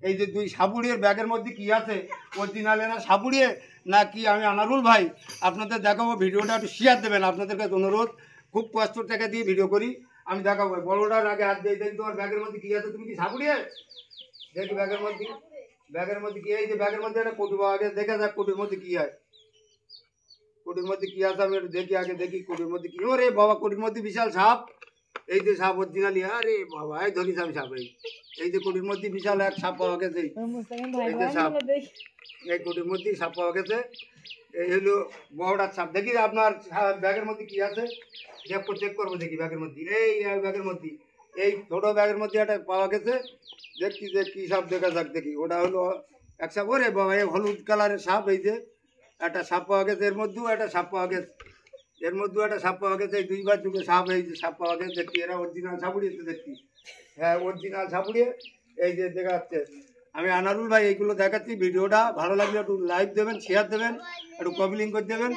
এই যে দুই সাপুড়িয়ে ব্যাগের মধ্যে কি আছে অরিজিনাল এনা সাপুড়িয়ে না কি আমি আনারুল ভাই আপনাদের দেখাবো ভিডিওটা একটু শেয়ার দেবেন আপনাদের কাছে অনুরোধ খুব কষ্ট টাকা দিয়ে ভিডিও করি আমি দেখাবো বড়টার আগে হাত দিয়ে দেখি তোমার ব্যাগের মধ্যে কি আছে তুমি কি সাপুড়িয়ে দেখি ব্যাগের মধ্যে কি এই যে ব্যাগের মধ্যে একটা কোটি আগে দেখা যাক কোটির মধ্যে কি হয় কোটির মধ্যে কি আছে আমি একটু দেখি আগে দেখি কোটির মধ্যে কি ওরে বাবা কোটির মধ্যে বিশাল সাপ এই যে সাপ অরিজিনালি আরে বাবা এই ধরি সাপ এই যে কোটির মধ্যে বিশাল এক সাপ পাওয়া গেছে এই যে সাপ এই কোটির মধ্যে সাপ পাওয়া গেছে এই হলো বড়টার সাপ দেখি আপনার ব্যাগের মধ্যে কি আছে চেক করবো দেখি ব্যাগের মধ্যে এই ব্যাগের মধ্যে এই ছোট ব্যাগের মধ্যে একটা পাওয়া গেছে দেখছি যে কী সাপ দেখা যাক দেখি ওটা হলো এক সাপ ওরে বাবা এই হলুদ কালারের সাপ এই যে একটা সাপ পাওয়া গেছে এর মধ্যেও একটা সাপ পাওয়া গেছে এই দুইবার দুটো সাপ এই যে সাপ পাওয়া গেছে দেখছি এরা অরিজিনাল সাপুড়িয়ে দেখছি হ্যাঁ অরিজিনাল সাপুড়িয়ে এই যে দেখা যাচ্ছে আমি আনারুল ভাই এইগুলো দেখাচ্ছি ভিডিওটা ভালো লাগলে একটু লাইক দেবেন শেয়ার দেবেন একটু কমেন্ট করে দেবেন